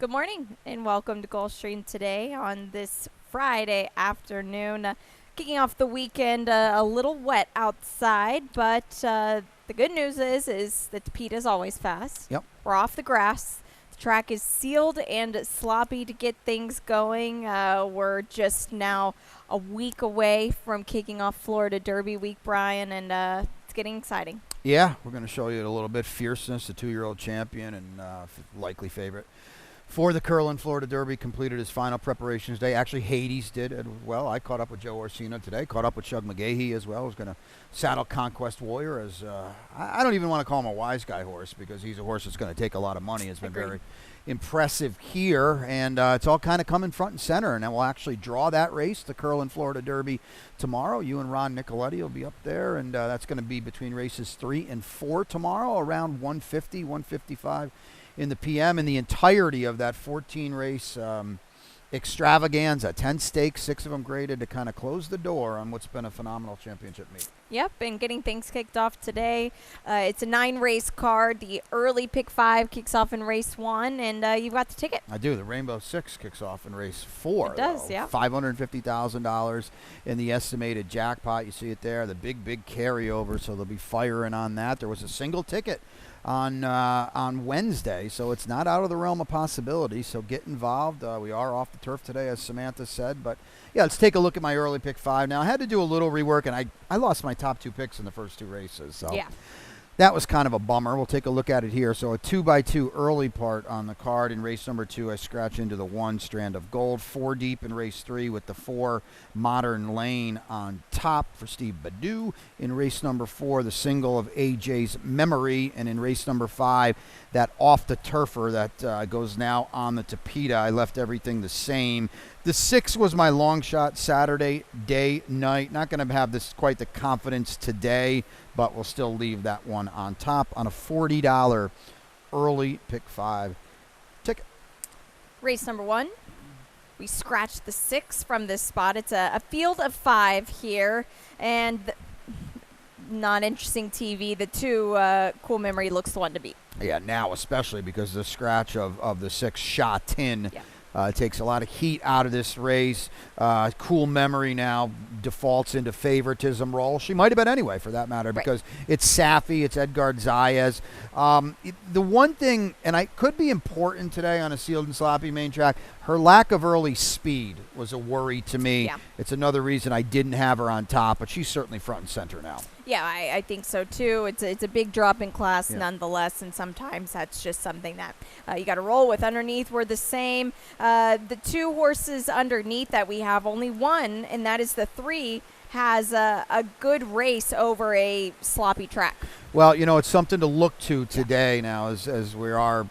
Good morning and welcome to Gulfstream today on this Friday afternoon. Kicking off the weekend a little wet outside, but the good news is that the Pete is always fast. Yep. We're off the grass. The track is sealed and sloppy to get things going. We're just now a week away from kicking off Florida Derby week, Brian, and it's getting exciting. Yeah, we're going to show you a little bit. Fierceness, the 2-year-old champion and likely favorite for the Curlin Florida Derby, completed his final preparations day. Actually, Hades did as well. I caught up with Joe Orsino today. Caught up with Shug McGahee as well. Was going to saddle Conquest Warrior as I don't even want to call him a wise guy horse because he's a horse that's going to take a lot of money. It's been very impressive here, and it's all kind of coming front and center. And then we'll actually draw that race, the Curlin Florida Derby, tomorrow. You and Ron Nicoletti will be up there, and that's going to be between races 3 and 4 tomorrow, around 1:50, 1:55 in the PM. In the entirety of that 14-race extravaganza, 10 stakes, 6 of them graded to kind of close the door on what's been a phenomenal championship meet. Yep, and getting things kicked off today. It's a 9-race card. The early pick 5 kicks off in race 1, and you've got the ticket. I do. The Rainbow Six kicks off in race 4. It does, yeah. $550,000 in the estimated jackpot. You see it there. The big carryover, so they'll be firing on that. There was a single ticket on Wednesday, so it's not out of the realm of possibility. So get involved. We are off the turf today, as Samantha said, but yeah, let's take a look at my early pick 5. Now, I had to do a little rework, and I lost my top 2 picks in the first 2 races, so Yeah. that was kind of a bummer. We'll take a look at it here. So a 2x2 early part on the card. In race number 2, I scratch into the 1 Strand of Gold. 4 deep in race 3 with the 4 Modern Lane on top for Steve Badu. In race number 4, the single of AJ's Memory. And in race number 5, that off the turfer that goes now on the Tapeta. I left everything the same. The 6 was my long shot Saturday, day, night. Not going to have this quite the confidence today, but we'll still leave that one on top on a $40 early pick 5 ticket. Race number 1. We scratched the 6 from this spot. It's a field of 5 here, and not interesting TV. The 2 Cool Memory looks the one to beat. Yeah, now especially because the scratch of the 6 Sha Tin. Yeah. Takes a lot of heat out of this race. Cool Memory now defaults into favoritism role. She might have been anyway, for that matter, because it's Safi, it's Edgar Zayas. The one thing, and I could be important today on a sealed and sloppy main track, her lack of early speed was a worry to me. Yeah. It's another reason I didn't have her on top, but she's certainly front and center now. Yeah, I think so too. It's a big drop in class, Yeah. nonetheless, and sometimes that's just something that you got to roll with. Underneath, we're the same. The 2 horses underneath that we have, only one, and that is the 3, has a good race over a sloppy track. Well, it's something to look to today now as we are,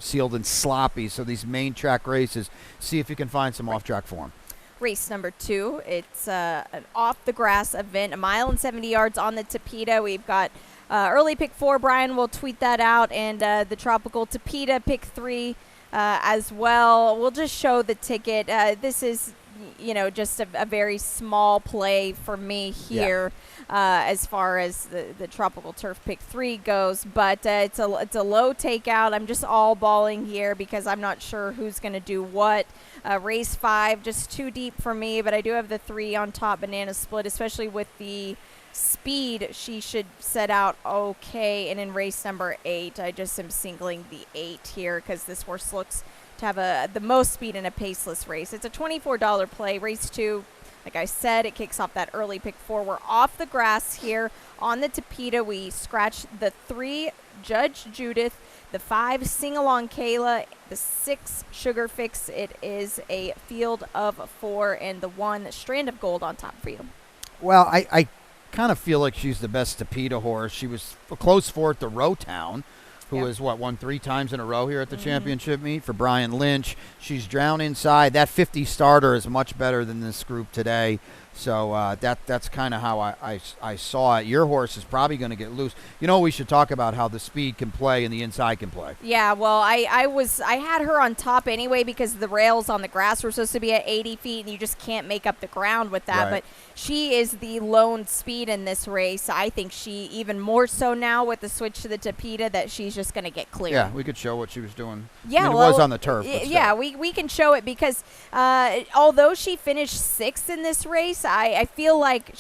sealed and sloppy. So these main track races, see if you can find some off-track form. Race number 2, it's an off-the-grass event, 1 mile and 70 yards on the Tapeta. We've got early pick 4. Brian will tweet that out, and the Tropical Tapeta pick 3 as well. We'll just show the ticket. This is, just a very small play for me here. As far as the Tropical Turf pick 3 goes, but it's a low takeout. I'm just all balling here because I'm not sure who's going to do what. Race 5, just too deep for me, but I do have the 3 on top, Banana Split, especially with the speed. She should set out okay. And in race number 8, I just am singling the 8 here because this horse looks to have the most speed in a paceless race. It's a $24 play. Race 2, like I said, it kicks off that early pick 4. We're off the grass here on the Tapeta. We scratch the 3 Judge Judith, the 5 Sing Along Kayla, the 6 Sugar Fix. It is a field of 4, and the 1 Strand of Gold on top for you. Well, I kind of feel like she's the best Tapeta horse. She was a close fourth to Rowtown, who has, won 3 times in a row here at the championship meet for Brian Lynch. She's drowned inside. That 50 starter is much better than this group today. So that's kind of how I saw it. Your horse is probably going to get loose. We should talk about how the speed can play and the inside can play. Yeah, well, I had her on top anyway because the rails on the grass were supposed to be at 80 feet, and you just can't make up the ground with that. Right. But she is the lone speed in this race. I think she even more so now with the switch to the Tapeta that she's just going to get clear. Yeah, we could show what she was doing. Yeah, it was on the turf. Yeah, we can show it because although she finished 6th in this race, I feel like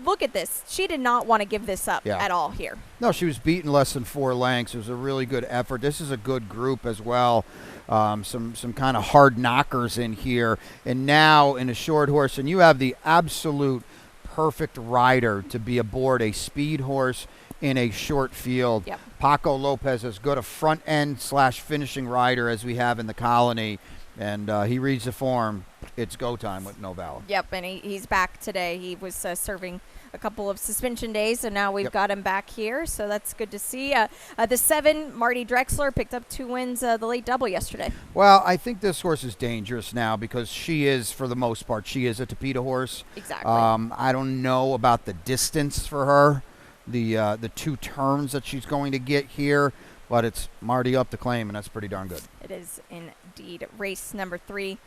look at this. She did not want to give this up at all here. No, she was beaten less than 4 lengths. It was a really good effort. This is a good group as well. Some kind of hard knockers in here. And now in a short horse, and you have the absolute perfect rider to be aboard a speed horse in a short field. Yep. Paco Lopez, as good a front end / finishing rider as we have in the Colony. And he reads the form. It's go time with Noval. Yep, and he's back today. He was serving a couple of suspension days, and now we've got him back here, so that's good to see. The 7, Marty Drexler, picked up 2 wins, the late double yesterday. Well, I think this horse is dangerous now because she is, for the most part, she is a Tapeta horse. Exactly. I don't know about the distance for her, the 2 turns that she's going to get here, but it's Marty up the claim, and that's pretty darn good. It is indeed. Race number 3.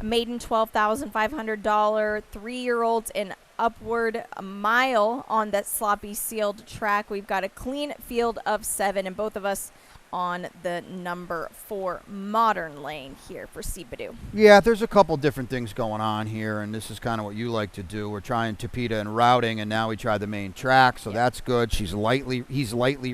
Maiden $12,500, 3-year-olds and upward, a mile on that sloppy sealed track. We've got a clean field of 7, and both of us on the number 4 modern lane here for Seabadoo. Yeah, there's a couple different things going on here, and this is kind of what you like to do. We're trying Tapeta and routing, and now we try the main track, so that's good. He's lightly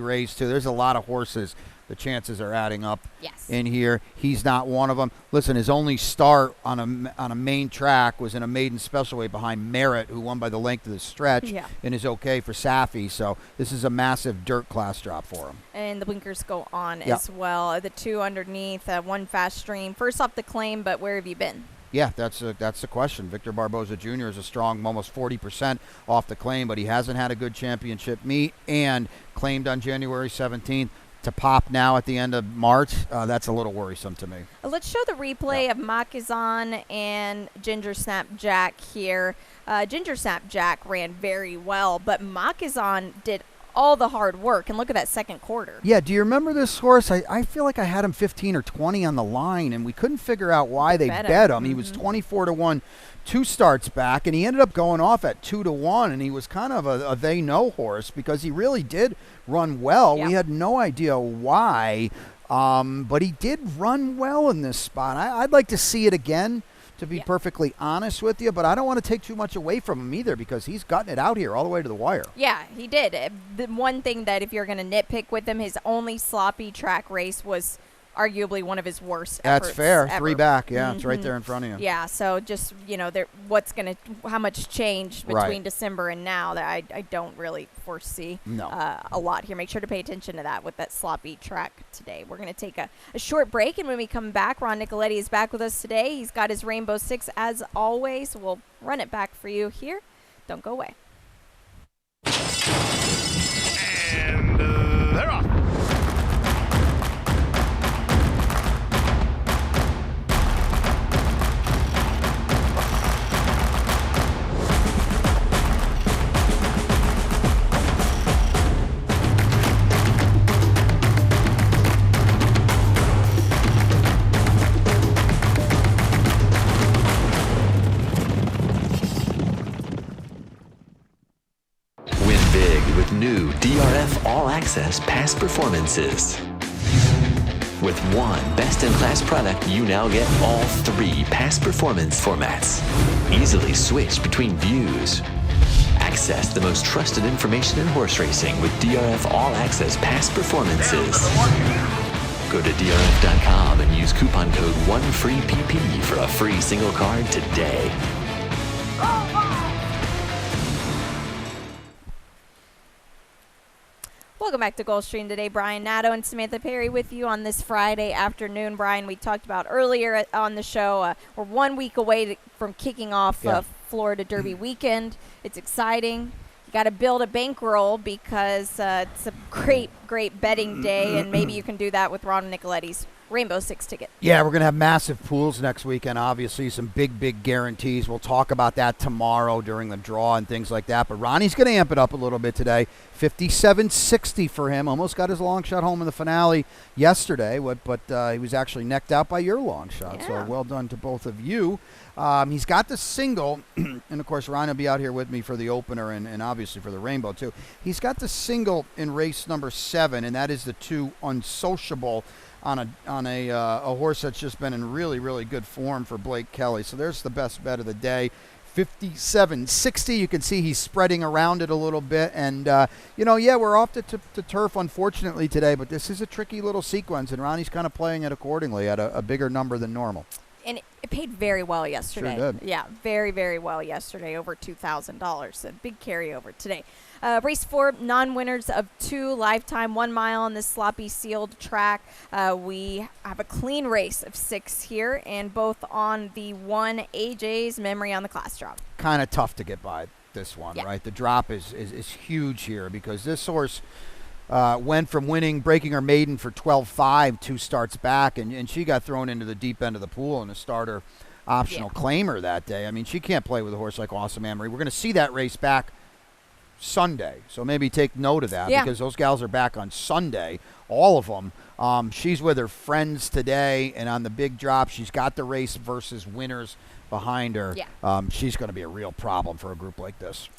raised too. There's a lot of horses. The chances are adding up in here. He's not one of them. Listen, his only start on a main track was in a maiden special weight behind Merritt, who won by the length of the stretch and is okay for Safi. So this is a massive dirt class drop for him. And the blinkers go on as well. The 2 underneath, 1 fast stream. First off the claim, but where have you been? Yeah, that's the question. Victor Barboza Jr. is a strong, almost 40% off the claim, but he hasn't had a good championship meet and claimed on January 17th. To pop now at the end of March, that's a little worrisome to me. Let's show the replay of Makizan and Ginger Snap Jack here. Ginger Snap Jack ran very well, but Makizan did all the hard work, and look at that second quarter. Yeah, do you remember this horse? I feel like I had him 15 or 20 on the line, and we couldn't figure out why they bet him. Mm-hmm. He was 24-1 2 starts back, and he ended up going off at 2-1, and he was kind of a they-know horse because he really did run well. We had no idea why, but he did run well in this spot. I'd like to see it again, to be perfectly honest with you, but I don't want to take too much away from him either because he's gotten it out here all the way to the wire. Yeah, he did. The one thing that if you're going to nitpick with him, his only sloppy track race was arguably one of his worst efforts. That's fair. Ever. 3 back. Yeah, it's right there in front of you. Yeah, so just, how much changed between December and now that I don't really foresee a lot here. Make sure to pay attention to that with that sloppy track today. We're going to take a short break, and when we come back, Ron Nicoletti is back with us today. He's got his Rainbow Six as always. We'll run it back for you here. Don't go away. And they're off. New DRF All Access past performances. With one best-in-class product, you now get all 3 past performance formats. Easily switch between views. Access the most trusted information in horse racing with DRF All Access past performances. Go to DRF.com and use coupon code 1FREEPP for a free single card today. Welcome back to Gulfstream today. Brian Nadeau and Samantha Perry with you on this Friday afternoon. Brian, we talked about earlier on the show, we're 1 week away from kicking off Florida Derby weekend. It's exciting. You got to build a bankroll because it's a great betting day, and maybe you can do that with Ron Nicoletti's Rainbow 6 ticket. Yeah, we're going to have massive pools next weekend, obviously. Some big guarantees. We'll talk about that tomorrow during the draw and things like that. But Ronnie's going to amp it up a little bit today. 57.60 for him. Almost got his long shot home in the finale yesterday, but he was actually necked out by your long shot. Yeah. So well done to both of you. He's got the single, and of course Ronnie will be out here with me for the opener and obviously for the Rainbow too. He's got the single in race number 7, and that is the 2 Unsociable on a horse that's just been in really good form for Blake Kelly. So there's the best bet of the day. 57.60. You can see he's spreading around it a little bit. And, we're off the turf, unfortunately, today. But this is a tricky little sequence, and Ronnie's kind of playing it accordingly at a bigger number than normal. And it paid very well yesterday. Sure did. Yeah, very well yesterday, over $2,000. A big carryover today. Race 4, non-winners of 2, lifetime 1 mile on this sloppy sealed track. We have a clean race of 6 here, and both on the 1 AJ's memory on the class drop. Kind of tough to get by this one, Yeah. right? The drop is huge here because this horse went from breaking her maiden for 12.5 2 starts back, and she got thrown into the deep end of the pool in a starter optional claimer that day. I mean, she can't play with a horse like Awesome Amory. We're going to see that race back Sunday, so maybe take note of that because those gals are back on Sunday, all of them. She's with her friends today, and on the big drop, she's got the race versus winners behind her. Yeah. She's going to be a real problem for a group like this.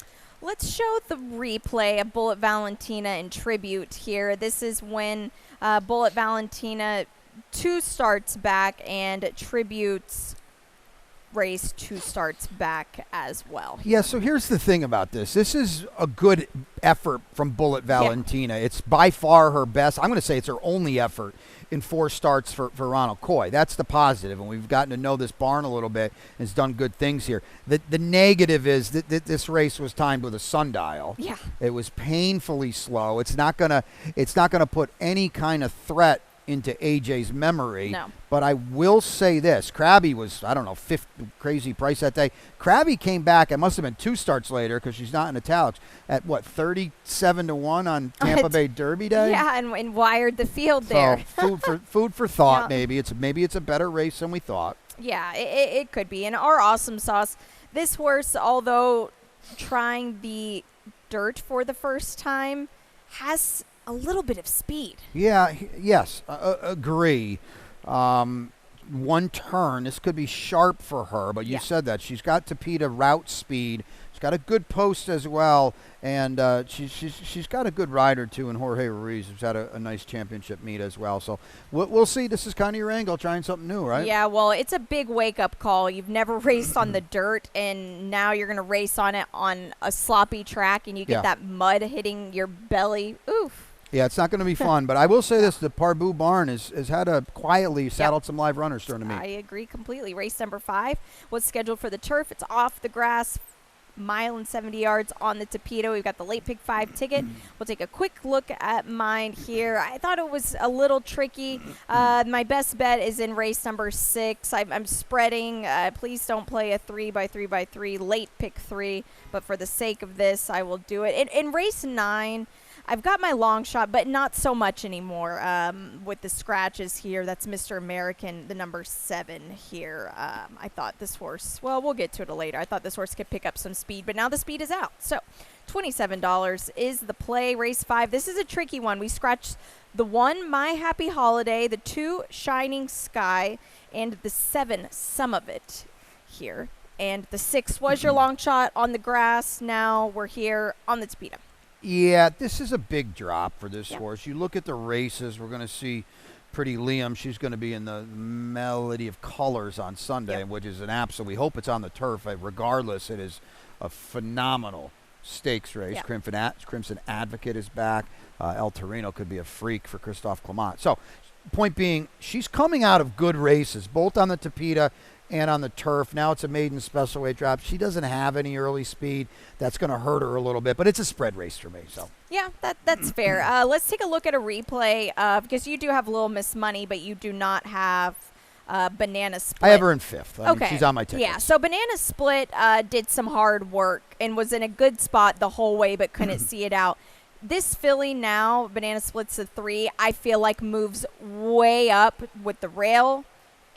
Let's show the replay of Bullet Valentina in tribute here. This is when Bullet Valentina 2 starts back and tributes race 2 starts back as well. Yeah, so here's the thing about this. This is a good effort from Bullet Valentina. It's by far her best. I'm going to say it's her only effort in 4 starts for Ronald Coy. That's the positive, and we've gotten to know this barn a little bit and has done good things here. The negative is that this race was timed with a sundial. Yeah. It was painfully slow. It's not gonna put any kind of threat into AJ's memory. No. But I will say this. Krabby was, I don't know, 50 crazy price that day. Krabby came back, it must have been 2 starts later because she's not in italics, at what, 37-1 on Tampa Bay Derby Day? Yeah, and wired the field there. So food for thought, Yeah. maybe it's a better race than we thought. Yeah, it could be. And our awesome sauce, this horse, although trying the dirt for the first time, has a little bit of speed. Yeah, yes, agree. One turn, this could be sharp for her, but you said that. She's got Tapeta route speed. She's got a good post as well, and she's got a good rider, too, in Jorge Ruiz, who's had a nice championship meet as well. So we'll see. This is kind of your angle, trying something new, right? Yeah, well, it's a big wake-up call. You've never raced on the dirt, and now you're going to race on it on a sloppy track, and you get that mud hitting your belly. Oof. Yeah, it's not going to be fun, but I will say this: the Parbu barn has had a quietly saddled some live runners during the meet. I agree completely. Race number 5 was scheduled for the turf. It's off the grass, 1.70 miles on the Tapeta. We've got the late pick 5 ticket. We'll take a quick look at mine here. I thought it was a little tricky. My best bet is in race number 6. I'm spreading. Please don't play a 3x3x3 late pick 3, but for the sake of this, I will do it. In race 9, I've got my long shot, but not so much anymore with the scratches here. That's Mr. American, the number 7 here. I thought this horse, well, we'll get to it later. I thought this horse could pick up some speed, but now the speed is out. So $27 is the play. Race 5, this is a tricky one. We scratched the 1, My Happy Holiday, the 2, Shining Sky, and the 7, Some of It here. And the 6 was your long shot on the grass. Now we're here on the Tapeta. Yeah, this is a big drop for this horse. You look at the races, we're going to see Pretty Liam. She's going to be in the Melody of Colors on Sunday, which is an absolute. We hope it's on the turf. Regardless, it is a phenomenal stakes race. Crimson Advocate is back. El Torino could be a freak for Christophe Clement. So, point being, she's coming out of good races, both on the Tapeta and on the turf. Now it's a maiden special weight drop. She doesn't have any early speed. That's going to hurt her a little bit, but it's a spread race for me. So yeah, that's fair. Let's take a look at a replay because you do have Little Miss Money, but you do not have Banana Split. I have her in 5th. I mean, Okay. she's on my ticket. Yeah, so Banana Split did some hard work and was in a good spot the whole way but couldn't see it out. This filly now, Banana Splits to 3, I feel like moves way up with the rail,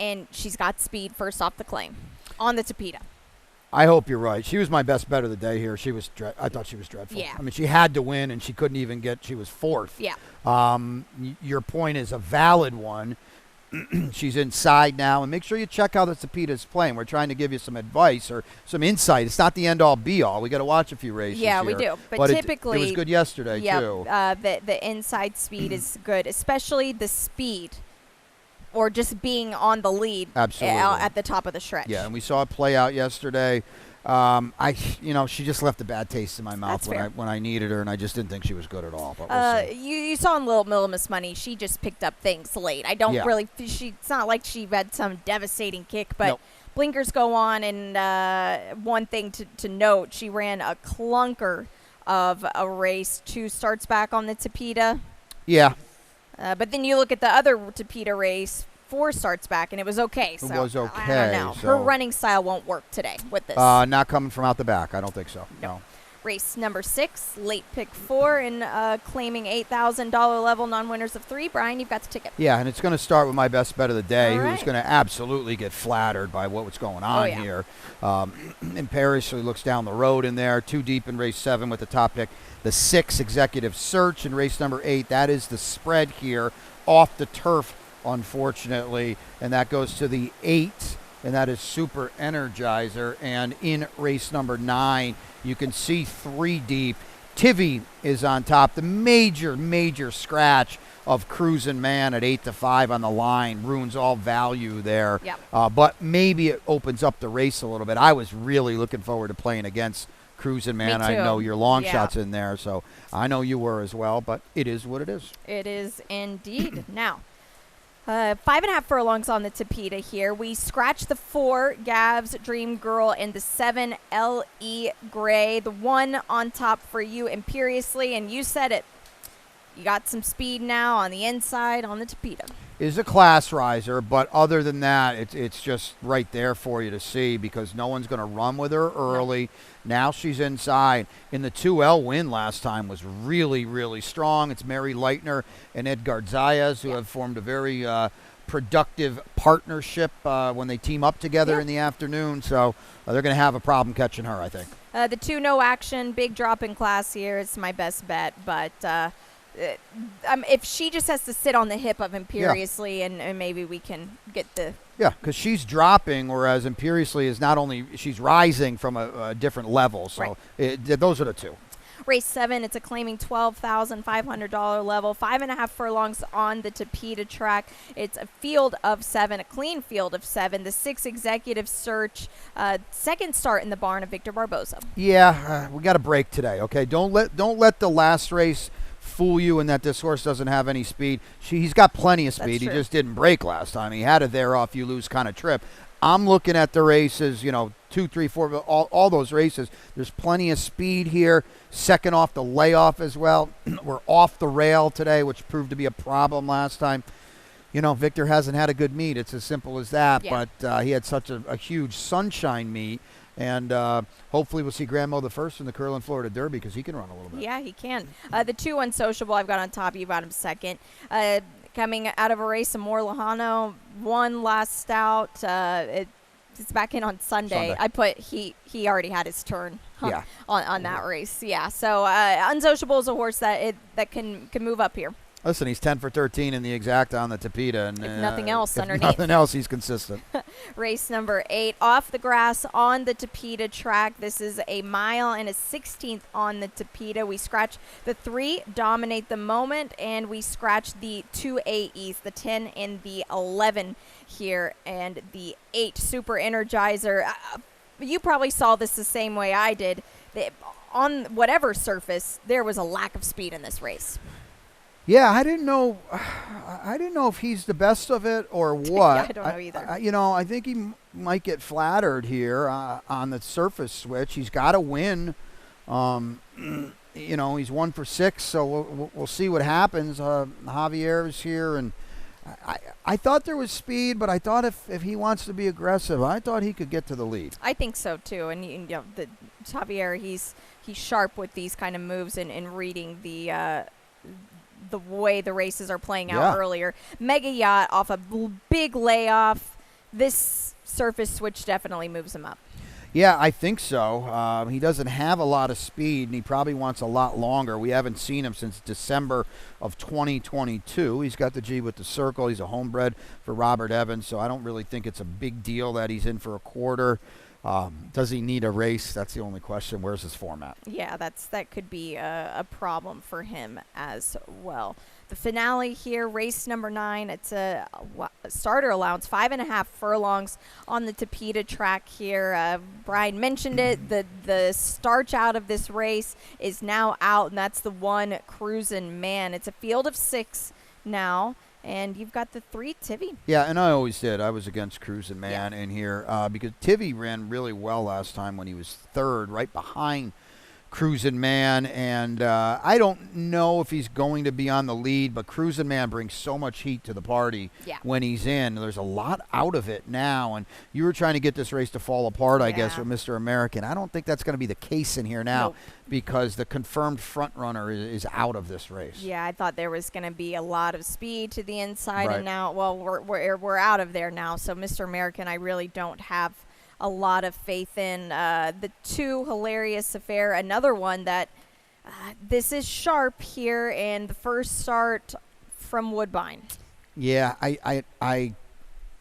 and she's got speed first off the claim on the Tapeta. I hope you're right. She was my best bet of the day here. I thought she was dreadful. Yeah. I mean, she had to win, and she couldn't even she was fourth. Yeah. Your point is a valid one. She's inside now, and make sure you check how the Tapeta is playing. We're trying to give you some advice or some insight. It's not the end-all, be-all. We got to watch a few races. Yeah, here. we do. But typically, it was good yesterday too. The inside speed is good, especially the speed, or just being on the lead. Absolutely. At the top of the stretch. Yeah, and we saw it play out yesterday. She just left a bad taste in my mouth when I needed her, and I just didn't think she was good at all. But we'll see. You saw in Little Millimus Money, she just picked up things late. I don't really. It's not like she had some devastating kick, but Nope. blinkers go on. And one thing to note, she ran a clunker of a race. 2 starts back on the Tapeta. Yeah. But then you look at the other Tapeta race. 4 starts back, and it was okay. It was okay. I don't know. So her running style won't work today with this. Not coming from out the back. I don't think so. No. Race number 6, late pick 4, and claiming $8,000 level, non-winners of 3. Brian, you've got the ticket. Yeah, and it's going to start with my best bet of the day, All right. who's going to absolutely get flattered by what's going on here. Imperiously looks down the road in there, 2 deep in race 7 with the top pick. The 6, Executive Search, in race number 8. That is the spread here off the turf, unfortunately, and that goes to the 8, and that is Super Energizer. And in race number 9, you can see 3 deep. Tivy is on top. The major scratch of Cruisin' Man at 8-5 on the line ruins all value there. Yep. But maybe it opens up the race a little bit. I was really looking forward to playing against Cruisin' Man. I know your long shots in there, so I know you were as well, but it is what it is. It is indeed. Now, 5.5 furlongs on the Tapeta here. We scratched the 4, Gav's Dream Girl, and the 7, L.E. Gray. The 1 on top for you, Imperiously, and you said it. You got some speed now on the inside on the Tapeta. Is a class riser, but other than that, it's just right there for you to see because no one's going to run with her early. Now she's inside. In the 2L win last time was really strong. It's Mary Leitner and Edgar Zayas who have formed a very productive partnership when they team up together in the afternoon. So they're going to have a problem catching her, I think. The 2 no action, big drop in class here. It's my best bet, but if she just has to sit on the hip of Imperiously and maybe we can get the... Yeah, because she's dropping, whereas Imperiously is not only... She's rising from a different level. So those are the 2. Race 7, it's a claiming $12,500 level, 5.5 furlongs on the Tapeta track. It's a field of 7, a clean field of 7. The 6, Executive Search, second start in the barn of Victor Barboza. Yeah, we got a break today. Okay, don't let the last race fool you in that this horse doesn't have any speed. He's got plenty of speed. He just didn't break last time. He had a there off you lose kind of trip. I'm looking at the races, 2, 3, 4, all those races. There's plenty of speed here. Second off the layoff as well. We're off the rail today, which proved to be a problem last time. Victor hasn't had a good meet. It's as simple as that. Yeah. But he had such a huge sunshine meet. And hopefully we'll see Grandmo the First in the Curlin Florida Derby because he can run a little bit. Yeah, he can. The 2 Unsociable I've got on top. You've got him second. Coming out of a race, Amor Lejano won last stout. It's back in on Sunday. I put he already had his turn on that race. Yeah, so Unsociable is a horse that can move up here. Listen, he's 10 for 13 in the exacta on the Tapeta. And, if nothing else if underneath. nothing else, he's consistent. Race number 8, off the grass on the Tapeta track. This is a mile and a 16th on the Tapeta. We scratch the 3, Dominate the Moment, and we scratch the 2 AEs, the 10 and the 11 here, and the 8, Super Energizer. You probably saw this the same way I did. On whatever surface, there was a lack of speed in this race. Yeah, I didn't know if he's the best of it or what. I don't know either. I think he might get flattered here on the surface switch. He's got to win. He's 1 for 6, so we'll see what happens. Javier is here, and I thought there was speed, but I thought if he wants to be aggressive, I thought he could get to the lead. I think so too, and you know, Javier, he's sharp with these kind of moves and reading the way the races are playing out earlier. Mega Yacht off a big layoff. This surface switch definitely moves him up. Yeah, I think so. He doesn't have a lot of speed, and he probably wants a lot longer. We haven't seen him since December of 2022. He's got the G with the circle. He's a homebred for Robert Evans, so I don't really think it's a big deal that he's in for a quarter. Does he need a race? That's the only question. Where's his format? Yeah, that could be a problem for him as well. The finale here, race number 9. It's a starter allowance, 5.5 furlongs on the Tapeta track here. Brian mentioned it. The starch out of this race is now out, and that's the one Cruisin' Man. It's a field of 6 now. And you've got the 3 Tivy. Yeah, and I always did. I was against Cruisin' Man in here because Tivy ran really well last time when he was 3rd, right behind Cruisin' Man, and I don't know if he's going to be on the lead, but Cruisin' Man brings so much heat to the party when he's in. There's a lot out of it now, and you were trying to get this race to fall apart, I guess, with Mr. American. I don't think that's going to be the case in here now because the confirmed front runner is out of this race. Yeah, I thought there was going to be a lot of speed to the inside, and now, well, we're out of there now. So Mr. American, I really don't have a lot of faith in. The 2 Hilarious Affair, another one that this is sharp here, and the first start from Woodbine. Yeah, I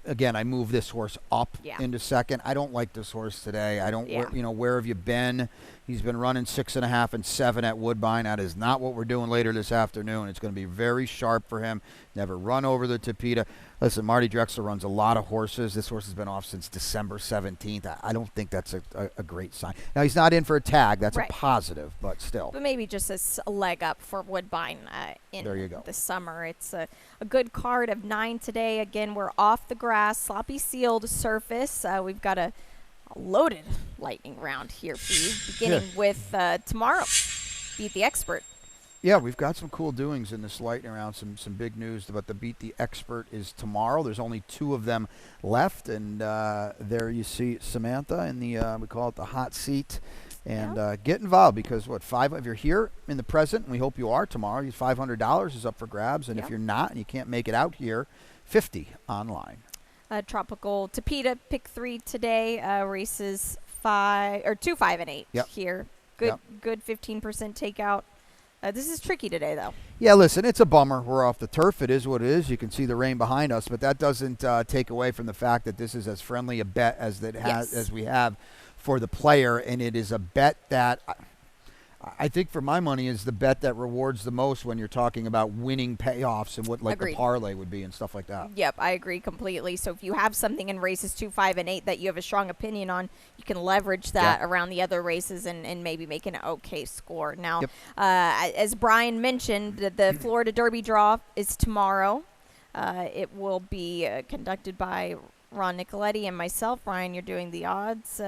again, I move this horse up into second. I don't like this horse today. I don't, where have you been? He's been running 6.5 and 7 at Woodbine. That is not what we're doing later this afternoon. It's going to be very sharp for him. Never run over the Tapeta. Listen, Marty Drexler runs a lot of horses. This horse has been off since December 17th. I don't think that's a great sign. Now, he's not in for a tag. That's a positive, but still. But maybe just a leg up for Woodbine in the summer. It's a good card of 9 today. Again, we're off the grass, sloppy sealed surface. We've got a loaded lightning round here for you, beginning with tomorrow. Beat the Expert. Yeah, we've got some cool doings in this lightning round, some big news, but the Beat the Expert is tomorrow. There's only 2 of them left, and there you see Samantha in the, we call it the hot seat. And get involved because, if you're here in the present, and we hope you are tomorrow, $500 is up for grabs, and if you're not and you can't make it out here, $50 online. Tropical Tapeta pick 3 today. Races 2, 5, and 8 here. Good 15% takeout. This is tricky today, though. Yeah, listen, it's a bummer. We're off the turf. It is what it is. You can see the rain behind us, but that doesn't take away from the fact that this is as friendly a bet as we have for the player, and it is a bet that I think for my money is the bet that rewards the most when you're talking about winning payoffs and what the parlay would be and stuff like that. Yep, I agree completely. So if you have something in races 2, 5, and 8 that you have a strong opinion on, you can leverage that around the other races and maybe make an okay score. Now, as Brian mentioned, the Florida Derby draw is tomorrow. It will be conducted by Ron Nicoletti and myself. Ryan, you're doing the odds.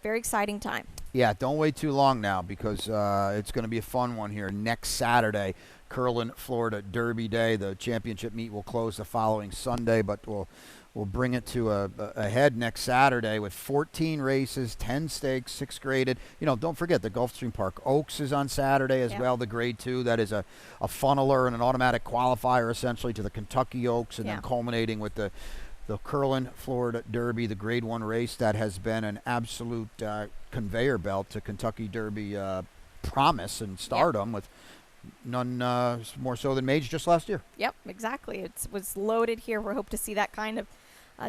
Very exciting time. Yeah, don't wait too long now because it's going to be a fun one here next Saturday, Curlin, Florida Derby Day. The championship meet will close the following Sunday, but we'll bring it to a head next Saturday with 14 races, 10 stakes, 6 graded. Don't forget the Gulfstream Park Oaks is on Saturday as well, the grade 2. That is a funneler and an automatic qualifier essentially to the Kentucky Oaks, and then culminating with the Curlin, Florida Derby, the Grade 1 race that has been an absolute conveyor belt to Kentucky Derby promise and stardom with none more so than Mage just last year. Yep, exactly. It was loaded here. We hope to see that kind of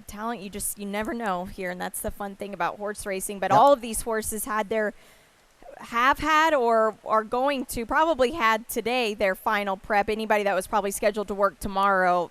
talent. You never know here, and that's the fun thing about horse racing. But all of these horses have had or are going to probably had today their final prep. Anybody that was probably scheduled to work tomorrow,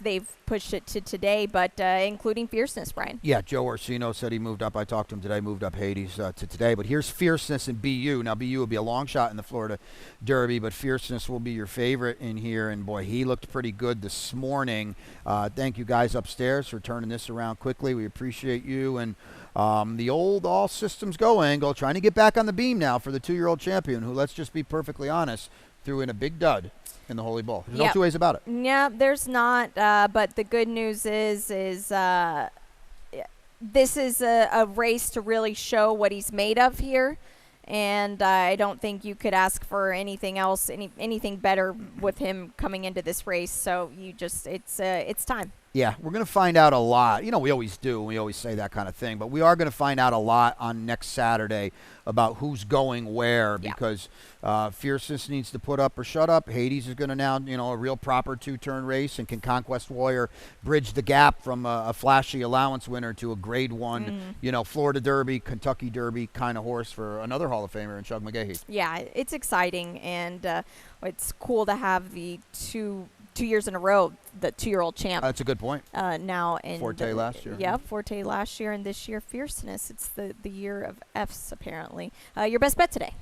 they've pushed it to today, but including Fierceness, Brian. Yeah, Joe Orsino said he moved up. I talked to him today, moved up Hades to today. But here's Fierceness and BU. Now, BU will be a long shot in the Florida Derby, but Fierceness will be your favorite in here. And, boy, he looked pretty good this morning. Thank you guys upstairs for turning this around quickly. We appreciate you. And the old all systems go angle, trying to get back on the beam now for the 2-year-old champion who, let's just be perfectly honest, threw in a big dud in the Holy Bull. There's Yep. no two ways about it. Yeah, there's not. But the good news is this is a race to really show what he's made of here. And I don't think you could ask for anything else, anything better with him coming into this race. So it's time. Yeah, we're going to find out a lot. You know, we always do. We always say that kind of thing. But we are going to find out a lot on next Saturday about who's going where because Fierceness needs to put up or shut up. Hades is going to now, a real proper two-turn race. And can Conquest Warrior bridge the gap from a flashy allowance winner to a grade one, Florida Derby, Kentucky Derby kind of horse for another Hall of Famer in Chug McGahee? Yeah, it's exciting. And it's cool to have the two years in a row, the 2-year-old champ. That's a good point. Now in Forte last year. Yeah, Forte last year, and this year Fierceness. It's the year of Fs apparently. Your best bet today?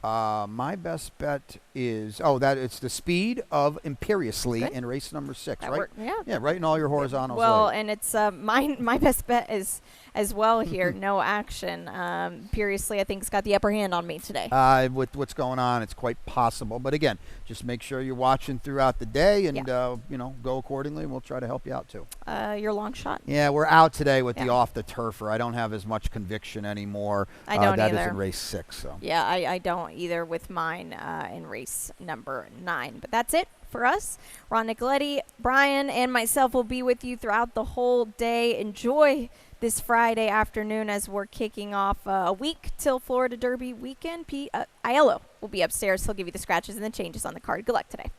My best bet is it's the speed of Imperiously in race number 6, That right? worked, yeah. Yeah, right in all your horizontals. Well, late. and it's my best bet is as well here. No action. Imperiously, I think, has got the upper hand on me today. With what's going on, it's quite possible. But again, just make sure you're watching throughout the day and go accordingly. And we'll try to help you out too. Your long shot. Yeah, we're out today with the off the turfer. I don't have as much conviction anymore. I don't that either. is in race 6. So yeah, I don't either with mine in race number 9. But that's it for us. Ron Nicoletti, Brian, and myself will be with you throughout the whole day. Enjoy this Friday afternoon as we're kicking off a week till Florida Derby weekend. Aiello will be upstairs. He'll give you the scratches and the changes on the card. Good luck today.